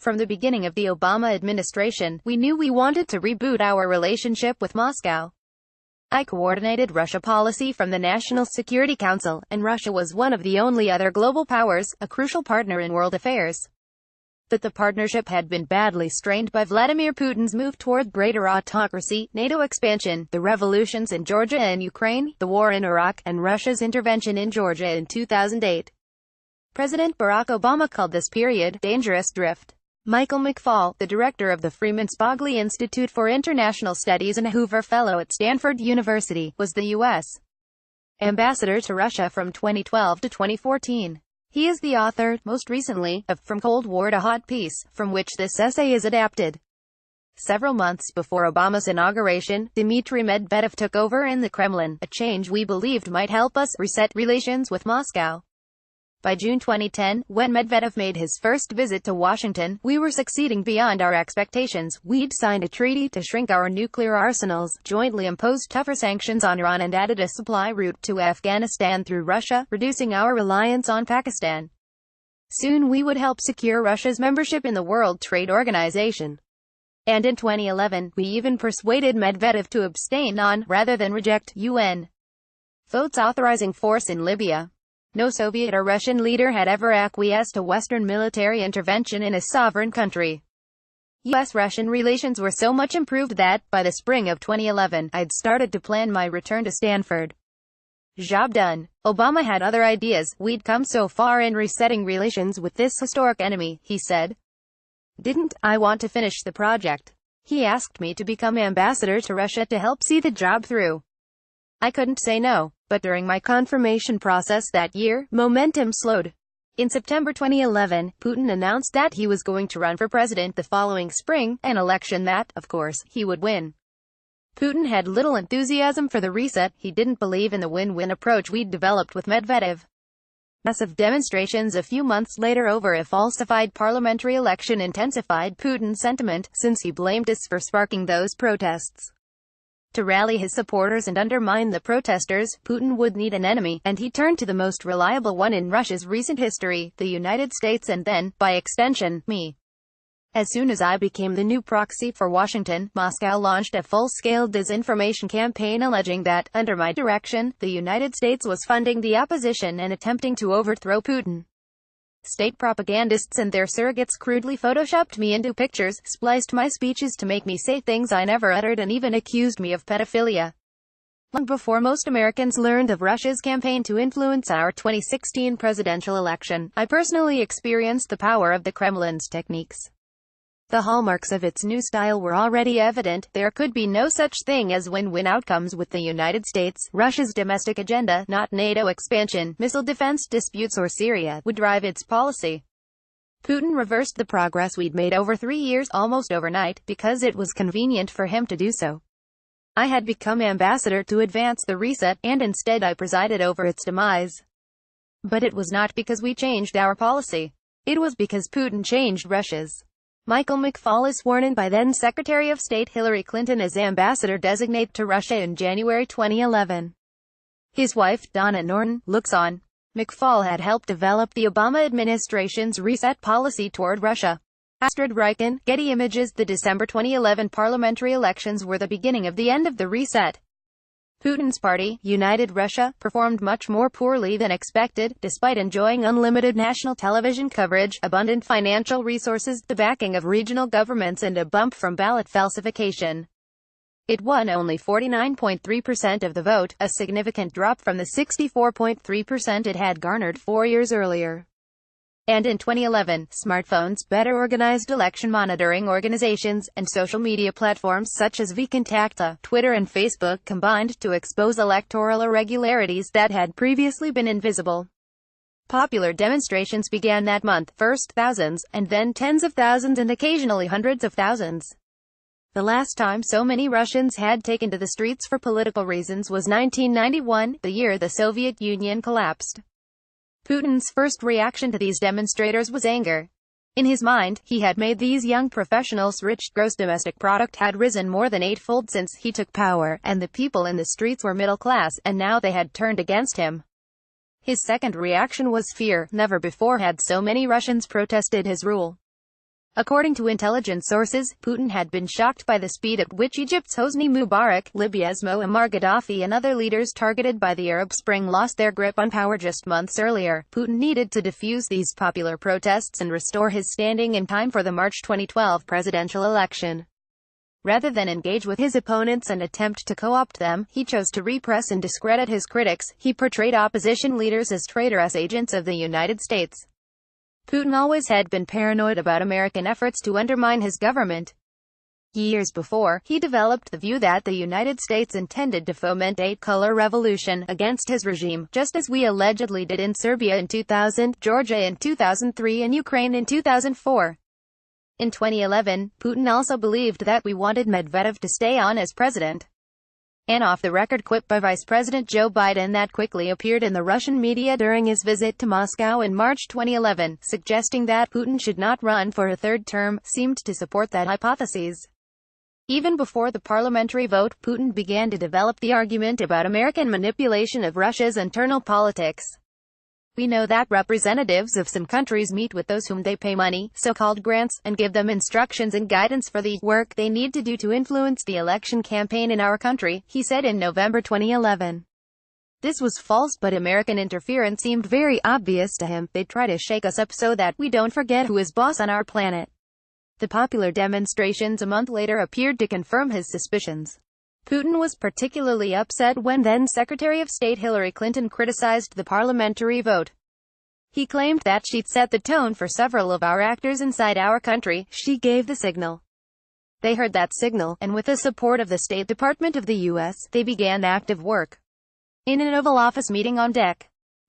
From the beginning of the Obama administration, we knew we wanted to reboot our relationship with Moscow. I coordinated Russia policy from the National Security Council, and Russia was one of the only other global powers, a crucial partner in world affairs. But the partnership had been badly strained by Vladimir Putin's move toward greater autocracy, NATO expansion, the revolutions in Georgia and Ukraine, the war in Iraq, and Russia's intervention in Georgia in 2008. President Barack Obama called this period dangerous drift. Michael McFaul, the director of the Freeman-Spogli Institute for International Studies and a Hoover Fellow at Stanford University, was the U.S. ambassador to Russia from 2012 to 2014. He is the author, most recently, of From Cold War to Hot Peace, from which this essay is adapted. Several months before Obama's inauguration, Dmitry Medvedev took over in the Kremlin, a change we believed might help us reset relations with Moscow. By June 2010, when Medvedev made his first visit to Washington, we were succeeding beyond our expectations. We'd signed a treaty to shrink our nuclear arsenals, jointly imposed tougher sanctions on Iran and added a supply route to Afghanistan through Russia, reducing our reliance on Pakistan. Soon we would help secure Russia's membership in the World Trade Organization. And in 2011, we even persuaded Medvedev to abstain on, rather than reject, UN votes authorizing force in Libya. No Soviet or Russian leader had ever acquiesced to Western military intervention in a sovereign country. U.S.-Russian relations were so much improved that, by the spring of 2011, I'd started to plan my return to Stanford. Job done. Obama had other ideas. We'd come so far in resetting relations with this historic enemy, he said. Didn't I want to finish the project? He asked me to become ambassador to Russia to help see the job through. I couldn't say no, but during my confirmation process that year, momentum slowed. In September 2011, Putin announced that he was going to run for president the following spring, an election that, of course, he would win. Putin had little enthusiasm for the reset. He didn't believe in the win-win approach we'd developed with Medvedev. Massive demonstrations a few months later over a falsified parliamentary election intensified Putin's sentiment, since he blamed us for sparking those protests. To rally his supporters and undermine the protesters, Putin would need an enemy, and he turned to the most reliable one in Russia's recent history, the United States, and then, by extension, me. As soon as I became the new proxy for Washington, Moscow launched a full-scale disinformation campaign alleging that, under my direction, the United States was funding the opposition and attempting to overthrow Putin. State propagandists and their surrogates crudely photoshopped me into pictures, spliced my speeches to make me say things I never uttered, and even accused me of pedophilia. Long before most Americans learned of Russia's campaign to influence our 2016 presidential election, I personally experienced the power of the Kremlin's techniques. The hallmarks of its new style were already evident. There could be no such thing as win-win outcomes with the United States. Russia's domestic agenda, not NATO expansion, missile defense disputes or Syria, would drive its policy. Putin reversed the progress we'd made over 3 years, almost overnight, because it was convenient for him to do so. I had become ambassador to advance the reset, and instead I presided over its demise. But it was not because we changed our policy. It was because Putin changed Russia's. Michael McFaul is sworn in by then-Secretary of State Hillary Clinton as ambassador-designate to Russia in January 2011. His wife, Donna Norton, looks on. McFaul had helped develop the Obama administration's reset policy toward Russia. Astrid Reichen, Getty Images. The December 2011 parliamentary elections were the beginning of the end of the reset. Putin's party, United Russia, performed much more poorly than expected, despite enjoying unlimited national television coverage, abundant financial resources, the backing of regional governments, and a bump from ballot falsification. It won only 49.3% of the vote, a significant drop from the 64.3% it had garnered 4 years earlier. And in 2011, smartphones, better organized election monitoring organizations, and social media platforms such as VKontakte, Twitter and Facebook combined to expose electoral irregularities that had previously been invisible. Popular demonstrations began that month, first thousands, and then tens of thousands and occasionally hundreds of thousands. The last time so many Russians had taken to the streets for political reasons was 1991, the year the Soviet Union collapsed. Putin's first reaction to these demonstrators was anger. In his mind, he had made these young professionals rich. Gross domestic product had risen more than eightfold since he took power, and the people in the streets were middle class, and now they had turned against him. His second reaction was fear. Never before had so many Russians protested his rule. According to intelligence sources, Putin had been shocked by the speed at which Egypt's Hosni Mubarak, Libya's Muammar Gaddafi and other leaders targeted by the Arab Spring lost their grip on power just months earlier. Putin needed to defuse these popular protests and restore his standing in time for the March 2012 presidential election. Rather than engage with his opponents and attempt to co-opt them, he chose to repress and discredit his critics. He portrayed opposition leaders as traitorous agents of the United States. Putin always had been paranoid about American efforts to undermine his government. Years before, he developed the view that the United States intended to foment a color revolution against his regime, just as we allegedly did in Serbia in 2000, Georgia in 2003 and Ukraine in 2004. In 2011, Putin also believed that we wanted Medvedev to stay on as president. An off-the-record quip by Vice President Joe Biden that quickly appeared in the Russian media during his visit to Moscow in March 2011, suggesting that Putin should not run for a third term, seemed to support that hypothesis. Even before the parliamentary vote, Putin began to develop the argument about American manipulation of Russia's internal politics. We know that representatives of some countries meet with those whom they pay money, so-called grants, and give them instructions and guidance for the work they need to do to influence the election campaign in our country, he said in November 2011. This was false, but American interference seemed very obvious to him. They try to shake us up so that we don't forget who is boss on our planet. The popular demonstrations a month later appeared to confirm his suspicions. Putin was particularly upset when then-Secretary of State Hillary Clinton criticized the parliamentary vote. He claimed that she'd set the tone for several of our actors inside our country. She gave the signal. They heard that signal, and with the support of the State Department of the U.S., they began active work. In an Oval Office meeting on Dec.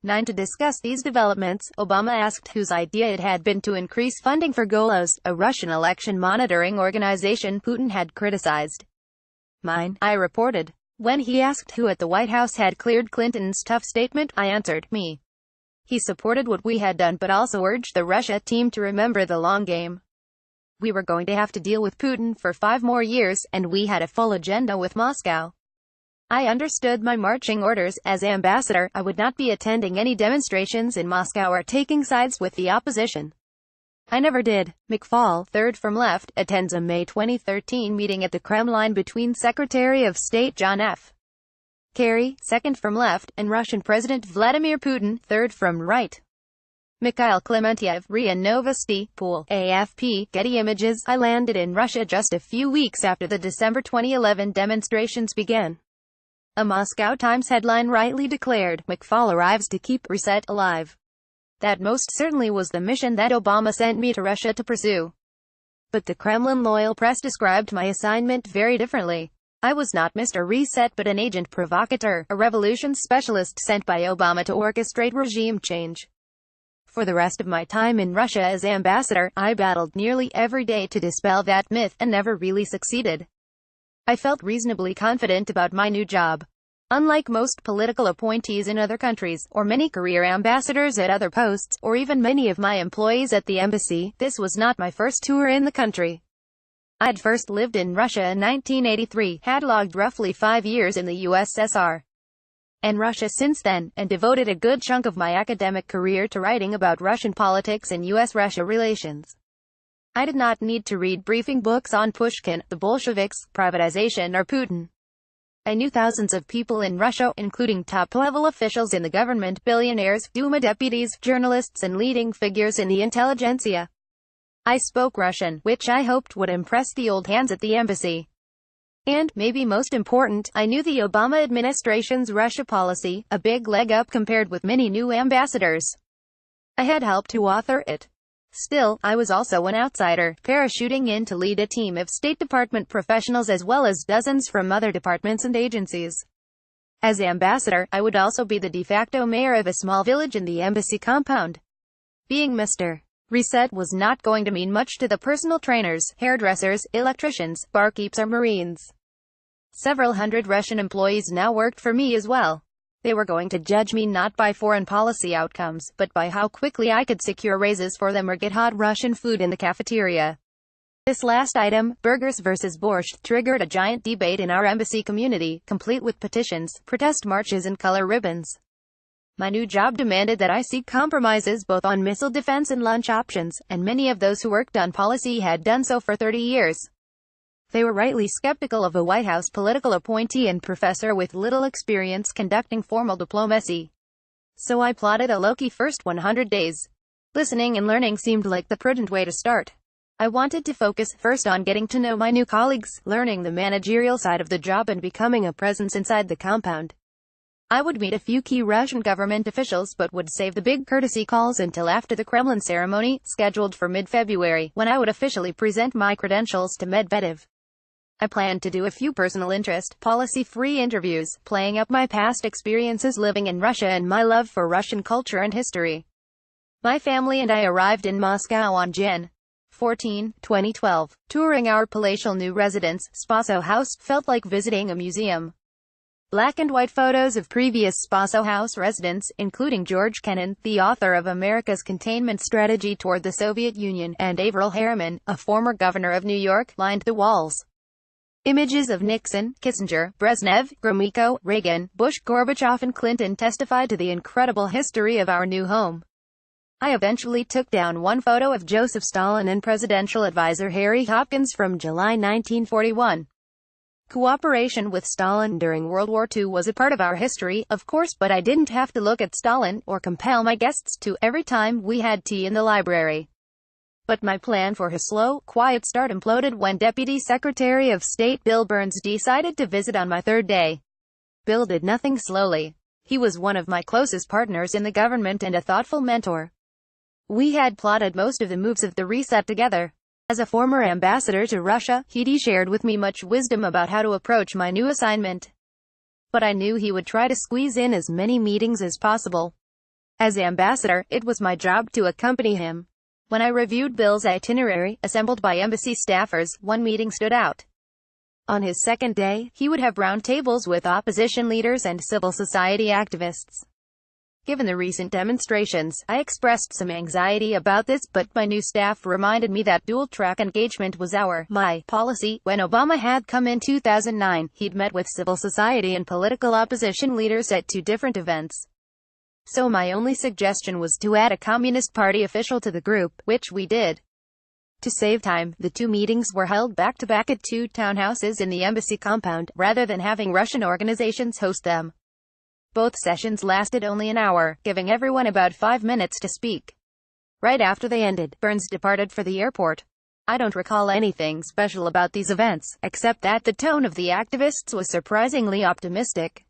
9 to discuss these developments, Obama asked whose idea it had been to increase funding for Golos, a Russian election monitoring organization Putin had criticized. Mine, I reported. When he asked who at the White House had cleared Clinton's tough statement, I answered, me. He supported what we had done but also urged the Russia team to remember the long game. We were going to have to deal with Putin for 5 more years, and we had a full agenda with Moscow. I understood my marching orders. As ambassador, I would not be attending any demonstrations in Moscow or taking sides with the opposition. I never did. McFaul, third from left, attends a May 2013 meeting at the Kremlin between Secretary of State John F. Kerry, second from left, and Russian President Vladimir Putin, third from right. Mikhail Klementiev, RIA Novosti, Pool, AFP, Getty Images. I landed in Russia just a few weeks after the December 2011 demonstrations began. A Moscow Times headline rightly declared, McFaul arrives to keep Reset alive. That most certainly was the mission that Obama sent me to Russia to pursue. But the Kremlin-loyal press described my assignment very differently. I was not Mr. Reset but an agent provocateur, a revolution specialist sent by Obama to orchestrate regime change. For the rest of my time in Russia as ambassador, I battled nearly every day to dispel that myth, and never really succeeded. I felt reasonably confident about my new job. Unlike most political appointees in other countries, or many career ambassadors at other posts, or even many of my employees at the embassy, this was not my first tour in the country. I'd first lived in Russia in 1983, had logged roughly 5 years in the USSR and Russia since then, and devoted a good chunk of my academic career to writing about Russian politics and US-Russia relations. I did not need to read briefing books on Pushkin, the Bolsheviks, privatization or Putin. I knew thousands of people in Russia, including top-level officials in the government, billionaires, Duma deputies, journalists and leading figures in the intelligentsia. I spoke Russian, which I hoped would impress the old hands at the embassy. And, maybe most important, I knew the Obama administration's Russia policy, a big leg up compared with many new ambassadors. I had helped to author it. Still, I was also an outsider, parachuting in to lead a team of State Department professionals as well as dozens from other departments and agencies. As ambassador, I would also be the de facto mayor of a small village in the embassy compound. Being Mr. Reset was not going to mean much to the personal trainers, hairdressers, electricians, barkeeps or Marines. Several hundred Russian employees now worked for me as well. They were going to judge me not by foreign policy outcomes, but by how quickly I could secure raises for them or get hot Russian food in the cafeteria. This last item, burgers versus borscht, triggered a giant debate in our embassy community, complete with petitions, protest marches and color ribbons. My new job demanded that I seek compromises both on missile defense and launch options, and many of those who worked on policy had done so for 30 years. They were rightly skeptical of a White House political appointee and professor with little experience conducting formal diplomacy. So I plotted a low-key first 100 days. Listening and learning seemed like the prudent way to start. I wanted to focus first on getting to know my new colleagues, learning the managerial side of the job and becoming a presence inside the compound. I would meet a few key Russian government officials but would save the big courtesy calls until after the Kremlin ceremony, scheduled for mid-February, when I would officially present my credentials to Medvedev. I planned to do a few personal interest, policy-free interviews, playing up my past experiences living in Russia and my love for Russian culture and history. My family and I arrived in Moscow on Jan. 14, 2012. Touring our palatial new residence, Spaso House, felt like visiting a museum. Black and white photos of previous Spaso House residents, including George Kennan, the author of America's Containment Strategy Toward the Soviet Union, and Averell Harriman, a former governor of New York, lined the walls. Images of Nixon, Kissinger, Brezhnev, Gromyko, Reagan, Bush, Gorbachev and Clinton testified to the incredible history of our new home. I eventually took down one photo of Joseph Stalin and presidential advisor Harry Hopkins from July 1941. Cooperation with Stalin during World War II was a part of our history, of course, but I didn't have to look at Stalin, or compel my guests to, every time we had tea in the library. But my plan for his slow, quiet start imploded when Deputy Secretary of State Bill Burns decided to visit on my third day. Bill did nothing slowly. He was one of my closest partners in the government and a thoughtful mentor. We had plotted most of the moves of the reset together. As a former ambassador to Russia, he'd shared with me much wisdom about how to approach my new assignment. But I knew he would try to squeeze in as many meetings as possible. As ambassador, it was my job to accompany him. When I reviewed Bill's itinerary, assembled by embassy staffers, one meeting stood out. On his second day, he would have roundtables with opposition leaders and civil society activists. Given the recent demonstrations, I expressed some anxiety about this, but my new staff reminded me that dual-track engagement was my policy. When Obama had come in 2009, he'd met with civil society and political opposition leaders at two different events. So my only suggestion was to add a Communist Party official to the group, which we did. To save time, the two meetings were held back-to-back at two townhouses in the embassy compound, rather than having Russian organizations host them. Both sessions lasted only an hour, giving everyone about 5 minutes to speak. Right after they ended, Burns departed for the airport. I don't recall anything special about these events, except that the tone of the activists was surprisingly optimistic.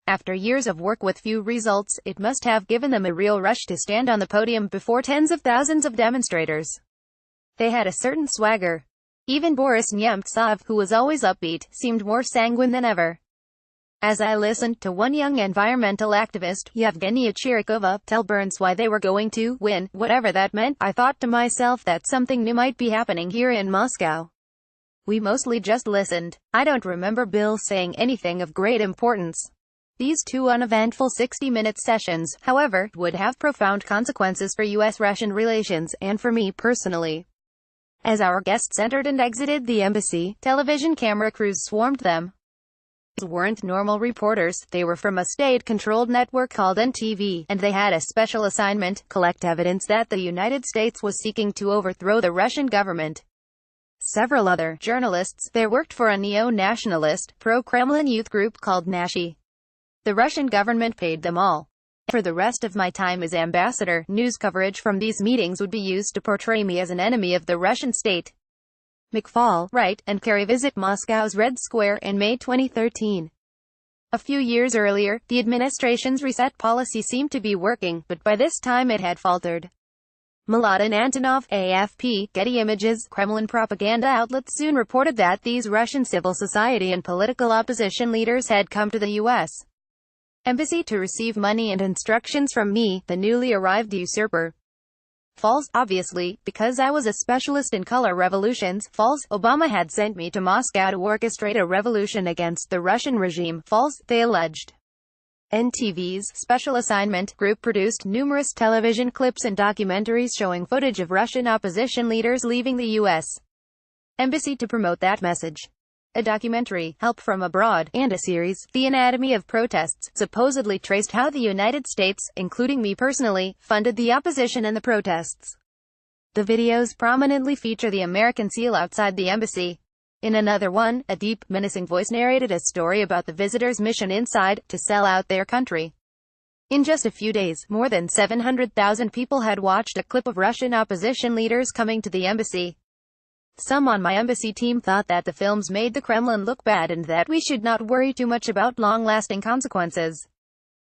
After years of work with few results, it must have given them a real rush to stand on the podium before tens of thousands of demonstrators. They had a certain swagger. Even Boris Nemtsov, who was always upbeat, seemed more sanguine than ever. As I listened to one young environmental activist, Yevgenia Chirikova, tell Burns why they were going to win, whatever that meant, I thought to myself that something new might be happening here in Moscow. We mostly just listened. I don't remember Bill saying anything of great importance. These two uneventful 60-minute sessions, however, would have profound consequences for U.S.-Russian relations, and for me personally. As our guests entered and exited the embassy, television camera crews swarmed them. These weren't normal reporters, they were from a state-controlled network called NTV, and they had a special assignment: collect evidence that the United States was seeking to overthrow the Russian government. Several other journalists there worked for a neo-nationalist, pro-Kremlin youth group called Nashi. The Russian government paid them all. For the rest of my time as ambassador, news coverage from these meetings would be used to portray me as an enemy of the Russian state. McFall, Wright, and Kerry visit Moscow's Red Square in May 2013. A few years earlier, the administration's reset policy seemed to be working, but by this time it had faltered. Mladen Antonov, AFP, Getty Images, Kremlin propaganda outlets soon reported that these Russian civil society and political opposition leaders had come to the U.S. Embassy to receive money and instructions from me, the newly arrived usurper. False, obviously, because I was a specialist in color revolutions. False, Obama had sent me to Moscow to orchestrate a revolution against the Russian regime. False, they alleged. NTV's Special Assignment Group produced numerous television clips and documentaries showing footage of Russian opposition leaders leaving the U.S. Embassy to promote that message. A documentary, Help from Abroad, and a series, The Anatomy of Protests, supposedly traced how the United States, including me personally, funded the opposition and the protests. The videos prominently feature the American seal outside the embassy. In another one, a deep, menacing voice narrated a story about the visitors' mission inside, to sell out their country. In just a few days, more than 700,000 people had watched a clip of Russian opposition leaders coming to the embassy. Some on my embassy team thought that the films made the Kremlin look bad and that we should not worry too much about long-lasting consequences.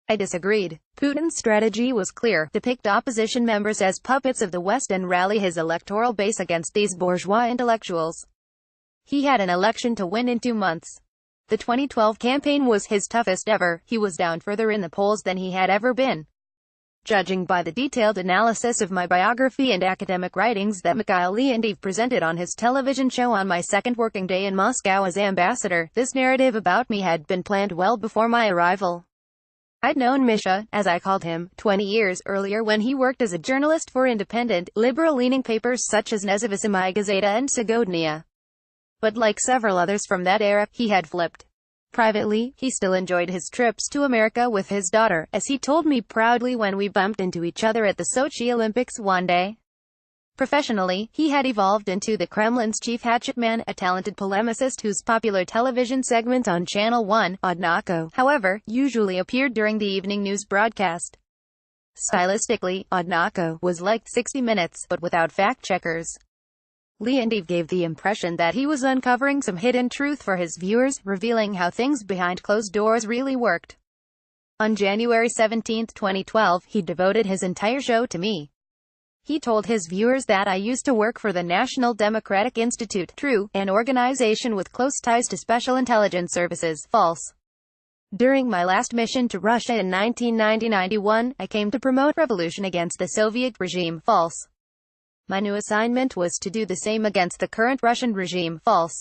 I disagreed. Putin's strategy was clear: depict opposition members as puppets of the West and rally his electoral base against these bourgeois intellectuals. He had an election to win in 2 months. The 2012 campaign was his toughest ever. He was down further in the polls than he had ever been. Judging by the detailed analysis of my biography and academic writings that Mikhail Leontiev presented on his television show on my second working day in Moscow as ambassador, this narrative about me had been planned well before my arrival. I'd known Misha, as I called him, 20 years earlier when he worked as a journalist for independent, liberal-leaning papers such as Nezavisimoye Gazeta and Segodnya. But like several others from that era, he had flipped. Privately, he still enjoyed his trips to America with his daughter, as he told me proudly when we bumped into each other at the Sochi Olympics one day. Professionally, he had evolved into the Kremlin's chief hatchetman, a talented polemicist whose popular television segment on Channel 1, Odnako, however, usually appeared during the evening news broadcast. Stylistically, Odnako was like 60 Minutes, but without fact-checkers. Leontiev gave the impression that he was uncovering some hidden truth for his viewers, revealing how things behind closed doors really worked. On January 17, 2012, he devoted his entire show to me. He told his viewers that I used to work for the National Democratic Institute, true, an organization with close ties to special intelligence services, false. During my last mission to Russia in 1990-91, I came to promote revolution against the Soviet regime, false. My new assignment was to do the same against the current Russian regime, false.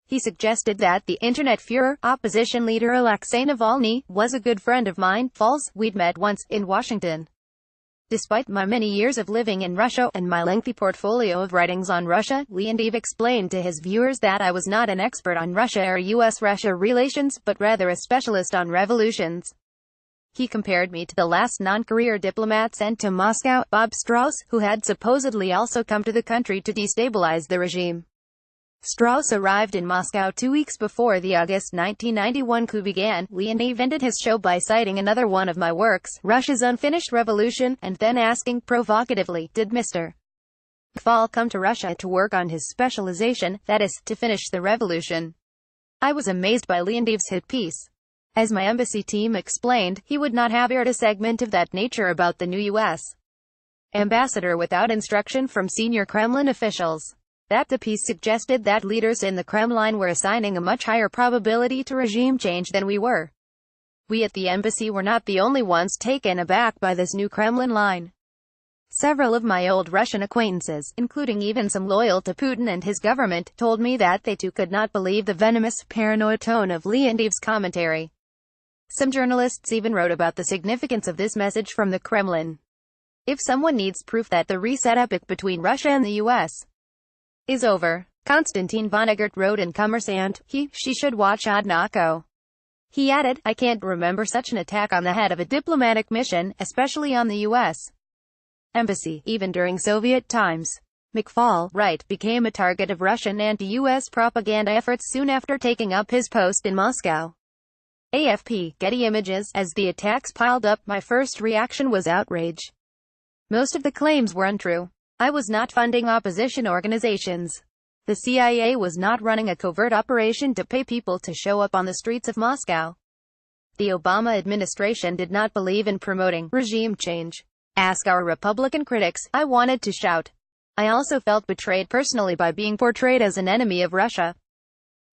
He suggested that the Internet Führer, opposition leader Alexei Navalny, was a good friend of mine, false. We'd met once, in Washington. Despite my many years of living in Russia, and my lengthy portfolio of writings on Russia, Leontiev explained to his viewers that I was not an expert on Russia or US-Russia relations, but rather a specialist on revolutions. He compared me to the last non-career diplomat sent to Moscow, Bob Strauss, who had supposedly also come to the country to destabilize the regime. Strauss arrived in Moscow 2 weeks before the August 1991 coup began. Leontiev ended his show by citing another one of my works, Russia's Unfinished Revolution, and then asking provocatively, did Mr. Mikhail come to Russia to work on his specialization, that is, to finish the revolution? I was amazed by Leontiev's hit piece. As my embassy team explained, he would not have aired a segment of that nature about the new U.S. ambassador without instruction from senior Kremlin officials. That the piece suggested that leaders in the Kremlin were assigning a much higher probability to regime change than we were. We at the embassy were not the only ones taken aback by this new Kremlin line. Several of my old Russian acquaintances, including even some loyal to Putin and his government, told me that they too could not believe the venomous, paranoid tone of Leontiev's commentary. Some journalists even wrote about the significance of this message from the Kremlin. If someone needs proof that the reset epoch between Russia and the U.S. is over, Konstantin Vonnegut wrote in Kommersant, she should watch Odnako. He added, I can't remember such an attack on the head of a diplomatic mission, especially on the U.S. embassy, even during Soviet times. Mikhail, right, became a target of Russian anti-U.S. propaganda efforts soon after taking up his post in Moscow. AFP, Getty Images. As the attacks piled up, my first reaction was outrage. Most of the claims were untrue. I was not funding opposition organizations. The CIA was not running a covert operation to pay people to show up on the streets of Moscow. The Obama administration did not believe in promoting regime change. Ask our Republican critics. I wanted to shout. I also felt betrayed personally by being portrayed as an enemy of Russia.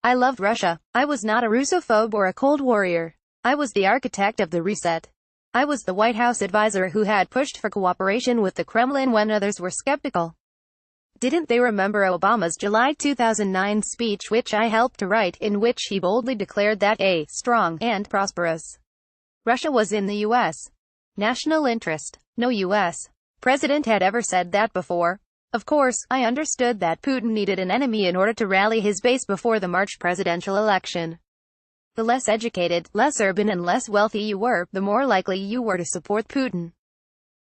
I loved Russia. I was not a Russophobe or a Cold Warrior. I was the architect of the reset. I was the White House advisor who had pushed for cooperation with the Kremlin when others were skeptical. Didn't they remember Obama's July 2009 speech, which I helped to write, in which he boldly declared that a strong and prosperous Russia was in the U.S. national interest? No U.S. president had ever said that before. Of course, I understood that Putin needed an enemy in order to rally his base before the March presidential election. The less educated, less urban and less wealthy you were, the more likely you were to support Putin.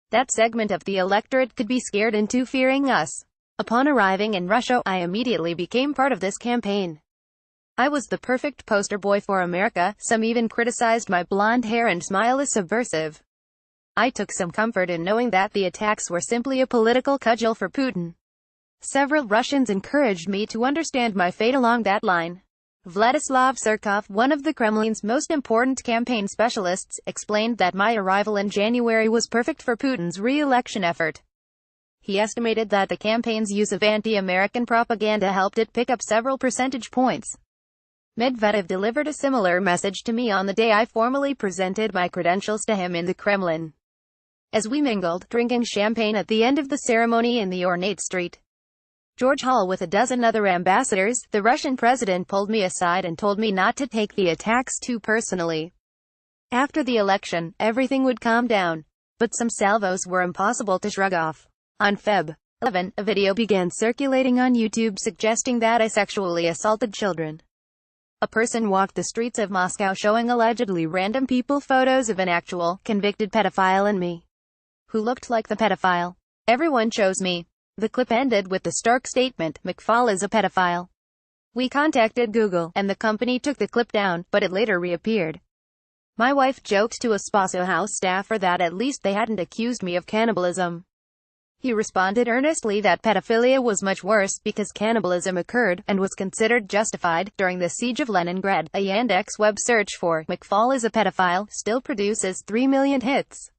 That segment of the electorate could be scared into fearing us. Upon arriving in Russia, I immediately became part of this campaign. I was the perfect poster boy for America. Some even criticized my blonde hair and smile as subversive. I took some comfort in knowing that the attacks were simply a political cudgel for Putin. Several Russians encouraged me to understand my fate along that line. Vladislav Surkov, one of the Kremlin's most important campaign specialists, explained that my arrival in January was perfect for Putin's re-election effort. He estimated that the campaign's use of anti-American propaganda helped it pick up several percentage points. Medvedev delivered a similar message to me on the day I formally presented my credentials to him in the Kremlin. As we mingled, drinking champagne at the end of the ceremony in the ornate street George Hall with a dozen other ambassadors, the Russian president pulled me aside and told me not to take the attacks too personally. After the election, everything would calm down. But some salvos were impossible to shrug off. On Feb. 11, a video began circulating on YouTube suggesting that I sexually assaulted children. A person walked the streets of Moscow showing allegedly random people photos of an actual, convicted pedophile and me, who looked like the pedophile. Everyone chose me. The clip ended with the stark statement, "McFaul is a pedophile." We contacted Google, and the company took the clip down, but it later reappeared. My wife joked to a Spaso House staffer that at least they hadn't accused me of cannibalism. He responded earnestly that pedophilia was much worse, because cannibalism occurred, and was considered justified, during the siege of Leningrad. A Yandex web search for "McFaul is a pedophile" still produces 3 million hits.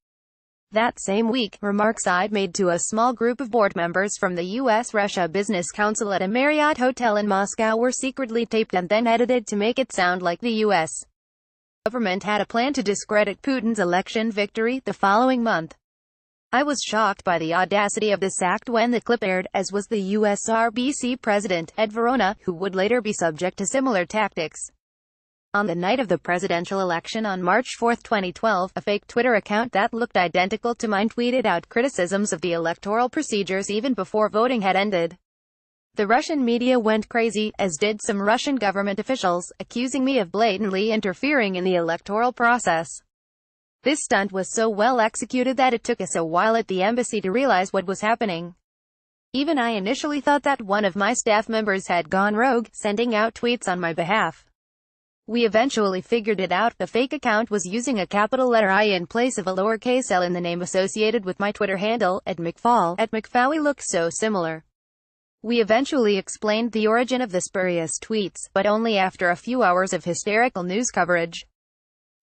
That same week, remarks I'd made to a small group of board members from the U.S.-Russia Business Council at a Marriott hotel in Moscow were secretly taped and then edited to make it sound like the U.S. government had a plan to discredit Putin's election victory the following month. I was shocked by the audacity of this act when the clip aired, as was the USRBC president, Ed Verona, who would later be subject to similar tactics. On the night of the presidential election on March 4, 2012, a fake Twitter account that looked identical to mine tweeted out criticisms of the electoral procedures even before voting had ended. The Russian media went crazy, as did some Russian government officials, accusing me of blatantly interfering in the electoral process. This stunt was so well executed that it took us a while at the embassy to realize what was happening. Even I initially thought that one of my staff members had gone rogue, sending out tweets on my behalf. We eventually figured it out. The fake account was using a capital letter I in place of a lowercase l in the name associated with my Twitter handle, @McFaul. @McFaul looked so similar. We eventually explained the origin of the spurious tweets, but only after a few hours of hysterical news coverage.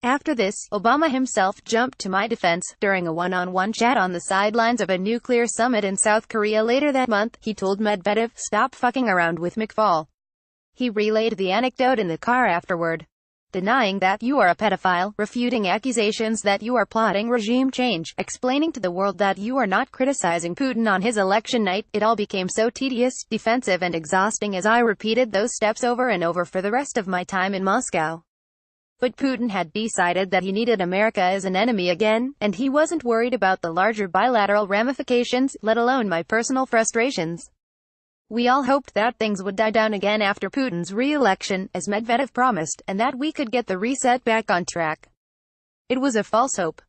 After this, Obama himself jumped to my defense. During a one-on-one chat on the sidelines of a nuclear summit in South Korea later that month, he told Medvedev, "Stop fucking around with McFaul." He relayed the anecdote in the car afterward, denying that you are a pedophile, refuting accusations that you are plotting regime change, explaining to the world that you are not criticizing Putin on his election night. It all became so tedious, defensive and exhausting as I repeated those steps over and over for the rest of my time in Moscow. But Putin had decided that he needed America as an enemy again, and he wasn't worried about the larger bilateral ramifications, let alone my personal frustrations. We all hoped that things would die down again after Putin's re-election, as Medvedev promised, and that we could get the reset back on track. It was a false hope.